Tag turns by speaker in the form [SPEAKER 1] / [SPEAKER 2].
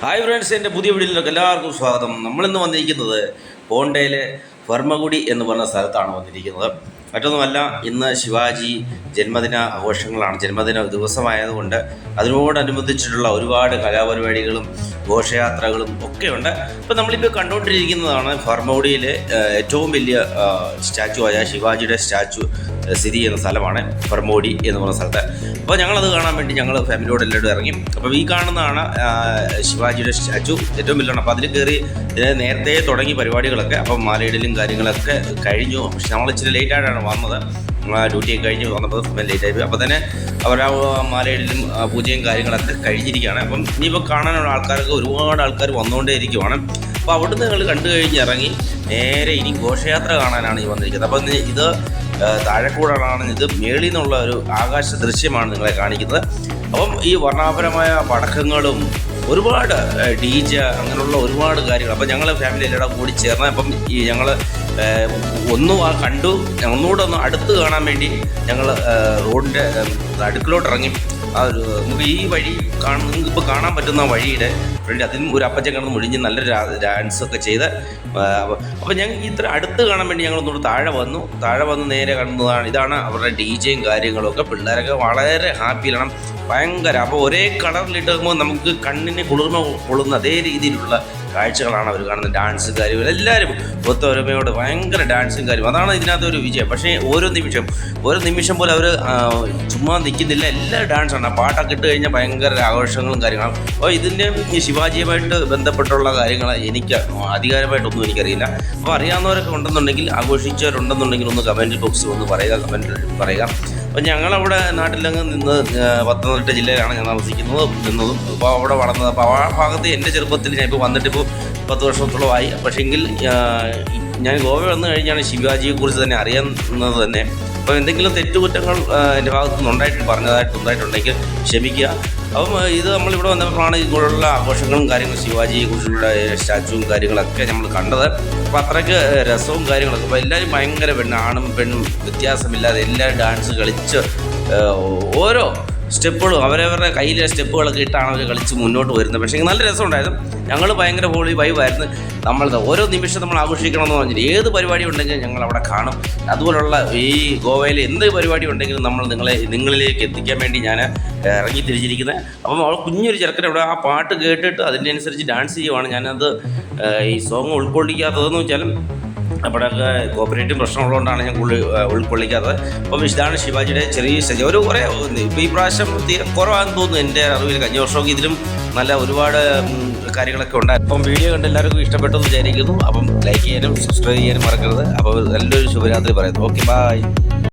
[SPEAKER 1] Hi friends, എൻ്റെ പുതിയ വീഡിയോയിലേക്ക് എല്ലാവർക്കും സ്വാഗതം. നമ്മളിന്ന് വന്നിരിക്കുന്നത് പോണ്ടയിലെ ഫർമഗുഡി എന്ന് പറഞ്ഞ സ്ഥലത്താണ് വന്നിരിക്കുന്നത്. മറ്റൊന്നുമല്ല, ഇന്ന് ശിവാജി ജന്മദിന ആഘോഷങ്ങളാണ്. ജന്മദിന ദിവസമായതുകൊണ്ട് അതിനോടനുബന്ധിച്ചിട്ടുള്ള ഒരുപാട് കലാപരിപാടികളും ഘോഷയാത്രകളും ഒക്കെയുണ്ട്. ഇപ്പോൾ നമ്മളിപ്പോൾ കണ്ടുകൊണ്ടിരിക്കുന്നതാണ് ഫർമഗുഡിയിലെ ഏറ്റവും വലിയ സ്റ്റാച്ചു ആയ ശിവാജിയുടെ സ്റ്റാച്ചു സ്ഥിതി ചെയ്യുന്ന സ്ഥലമാണ് ഫർമഗുഡി എന്ന് പറഞ്ഞ സ്ഥലത്ത്. അപ്പോൾ ഞങ്ങളത് കാണാൻ വേണ്ടി ഞങ്ങൾ ഫാമിലിയോട് എല്ലാവരും ഇറങ്ങി. അപ്പോൾ ഈ കാണുന്നതാണ് ശിവാജിയുടെ സ്റ്റാച്ചു, ഏറ്റവും വലിയാണ്. അപ്പോൾ അതിൽ കയറി നേരത്തെ തുടങ്ങി പരിപാടികളൊക്കെ. അപ്പം മാലയിടലും കാര്യങ്ങളൊക്കെ കഴിഞ്ഞു. പക്ഷെ നമ്മൾ ഇച്ചിരി ലേറ്റായിട്ടാണ് വന്നത്. ഡ്യൂട്ടിയൊക്കെ കഴിഞ്ഞ് വന്നപ്പോൾ ലേറ്റായി. അപ്പോൾ തന്നെ അവർ ആ മാലയിടലും പൂജയും കാര്യങ്ങളൊക്കെ കഴിഞ്ഞിരിക്കുകയാണ്. അപ്പം ഇനിയിപ്പോൾ കാണാനുള്ള ആൾക്കാരൊക്കെ ഒരുപാട് ആൾക്കാർ വന്നുകൊണ്ടേ ഇരിക്കുവാണ്. അപ്പോൾ അവിടുന്ന് ഞങ്ങൾ കണ്ടു കഴിഞ്ഞ് ഇറങ്ങി നേരെ ഇനി ഘോഷയാത്ര കാണാനാണ് ഈ വന്നിരിക്കുന്നത്. അപ്പം ഇത് താഴെക്കൂടാണ്, ഇത് മേളിൽ നിന്നുള്ള ഒരു ആകാശ ദൃശ്യമാണ് നിങ്ങളെ കാണിക്കുന്നത്. അപ്പം ഈ വർണ്ണാഭരമായ പടക്കങ്ങളും ഒരുപാട് DJ അങ്ങനെയുള്ള ഒരുപാട് കാര്യങ്ങൾ. അപ്പം ഞങ്ങൾ ഫാമിലി എല്ലാവരും കൂടി ചേർന്ന് അപ്പം ഈ ഞങ്ങൾ കണ്ടു. ഒന്നുകൂടെ ഒന്ന് അടുത്ത് കാണാൻ വേണ്ടി ഞങ്ങൾ റോഡിൻ്റെ അടുക്കിലോട്ട് ഇറങ്ങി. നമുക്ക് ഈ വഴി നിങ്ങൾക്ക് ഇപ്പോൾ കാണാൻ പറ്റുന്ന വഴിയുടെ ഫ്രണ്ട് അതിനും ഒരു അപ്പച്ചൻ കിടന്ന് മുഴിഞ്ഞ് നല്ലൊരു ഡാൻസൊക്കെ ചെയ്ത്. അപ്പോൾ ഞങ്ങൾ ഇത്ര അടുത്ത് കാണാൻ വേണ്ടി ഞങ്ങളൊന്നുകൂടെ താഴെ വന്ന് നേരെ കാണുന്നതാണ്. ഇതാണ് അവരുടെ DJയും കാര്യങ്ങളൊക്കെ. പിള്ളേരൊക്കെ വളരെ ഹാപ്പിയിലാണ്, ഭയങ്കര. അപ്പോൾ ഒരേ കളറിലിട്ടുമ്പോൾ നമുക്ക് കണ്ണിന് കുളിർമ കൊള്ളുന്ന അതേ രീതിയിലുള്ള കാഴ്ചകളാണ് അവർ കാണുന്നത്. ഡാൻസ് കാര്യങ്ങൾ എല്ലാവരും ഒത്തൊരുമയോട് ഭയങ്കര ഡാൻസും കാര്യം. അതാണ് ഇതിനകത്ത് ഒരു വിജയം. പക്ഷേ ഓരോ നിമിഷം പോലെ അവർ ചുമ്മാ നിൽക്കുന്നില്ല, എല്ലാ ഡാൻസാണ്. പാട്ടൊക്കെ ഇട്ട് കഴിഞ്ഞാൽ ഭയങ്കര ആഘോഷങ്ങളും കാര്യങ്ങളും. അപ്പോൾ ഇതിൻ്റെ ഈ ശിവാജിയുമായിട്ട് ബന്ധപ്പെട്ടുള്ള കാര്യങ്ങൾ എനിക്ക് അധികാരമായിട്ടൊന്നും എനിക്കറിയില്ല. അപ്പോൾ അറിയാവുന്നവരൊക്കെ ഉണ്ടെന്നുണ്ടെങ്കിൽ, ആഘോഷിച്ചവരുണ്ടെന്നുണ്ടെങ്കിൽ ഒന്ന് കമൻറ്റ് ബോക്സിൽ ഒന്ന് പറയുക. അപ്പോൾ ഞങ്ങളവിടെ നാട്ടിലങ്ങ് നിന്ന് പത്തനംതിട്ട ജില്ലയിലാണ് ഞാൻ നിന്നതും അപ്പോൾ അവിടെ വളർന്നത്. അപ്പോൾ ആ ഭാഗത്ത് എൻ്റെ ചെറുപ്പത്തിൽ ഞാൻ ഇപ്പോൾ വന്നിട്ടിപ്പോൾ 10 വർഷത്തോളമായി. പക്ഷേങ്കിൽ ഞാൻ ഗോവ വന്നു കഴിഞ്ഞാണ് ശിവാജിയെക്കുറിച്ച് തന്നെ അറിയുന്നത് തന്നെ. അപ്പോൾ എന്തെങ്കിലും തെറ്റുകുറ്റങ്ങൾ എൻ്റെ ഭാഗത്തു നിന്ന് ഉണ്ടായിട്ടുണ്ടെങ്കിൽ ക്ഷമിക്കുക. അപ്പം ഇത് നമ്മളിവിടെ വന്നപ്പോഴാണ് ഇതുപോലുള്ള ആഘോഷങ്ങളും കാര്യങ്ങളും ശിവാജിയെക്കുറിച്ചുള്ള സ്റ്റാച്ചുവും കാര്യങ്ങളൊക്കെ നമ്മൾ കണ്ടത്. അപ്പോൾ അത്രയ്ക്ക് രസവും കാര്യങ്ങളൊക്കെ. അപ്പോൾ എല്ലാവരും ഭയങ്കര ആണും പെണ്ണും വ്യത്യാസമില്ലാതെ എല്ലാവരും ഡാൻസ് കളിച്ച് ഓരോ സ്റ്റെപ്പുകളും അവരവരുടെ കയ്യിലെ സ്റ്റെപ്പുകളൊക്കെ ഇട്ടാണ് അവർ കളിച്ച് മുന്നോട്ട് വരുന്നത്. പക്ഷേ നല്ല രസമുണ്ടായിരുന്നു. ഞങ്ങൾ ഭയങ്കര ഹോളി വൈബായിരുന്നു. ഓരോ നിമിഷം നമ്മൾ ആഘോഷിക്കണമെന്ന് പറഞ്ഞിട്ട് ഏത് പരിപാടി ഉണ്ടെങ്കിലും ഞങ്ങൾ അവിടെ കാണും. അതുപോലുള്ള ഈ ഗോവയിൽ എന്ത് പരിപാടി ഉണ്ടെങ്കിലും നമ്മൾ നിങ്ങളിലേക്ക് എത്തിക്കാൻ വേണ്ടി ഞാൻ ഇറങ്ങി തിരിച്ചിരിക്കുന്നത്. അപ്പം കുഞ്ഞൊരു ചെറുക്കൻ അവിടെ ആ പാട്ട് കേട്ടിട്ട് അതിൻ്റെ അനുസരിച്ച് ഡാൻസ് ചെയ്യുവാണ്. ഞാനത് ഈ സോങ് ഉൾക്കൊള്ളിക്കാത്തതെന്ന് വെച്ചാലും അവിടെയൊക്കെ കോപ്പറേറ്റീവ് പ്രശ്നമുള്ളതുകൊണ്ടാണ് ഞാൻ ഉൾക്കൊള്ളിക്കാത്തത്. അപ്പം ഇതാണ് ശിവാജിയുടെ ചെറിയ സ്റ്റേജ്. കുറേ ഇപ്പോൾ ഈ പ്രാവശ്യം കുറവാണെന്ന് തോന്നുന്നു എൻ്റെ അറിവിൽ. കഴിഞ്ഞ വർഷമൊക്കെ ഇതിലും നല്ല ഒരുപാട് കാര്യങ്ങളൊക്കെ ഉണ്ടായിരുന്നു. അപ്പം വീഡിയോ കണ്ട് എല്ലാവർക്കും ഇഷ്ടപ്പെട്ടു എന്ന് വിചാരിക്കുന്നു. അപ്പം ലൈക്ക് ചെയ്യാനും സബ്സ്ക്രൈബ് ചെയ്യാനും മറക്കരുത്. അപ്പോൾ നല്ലൊരു ശുഭരാത്രി പറയുന്നു. Okay, by.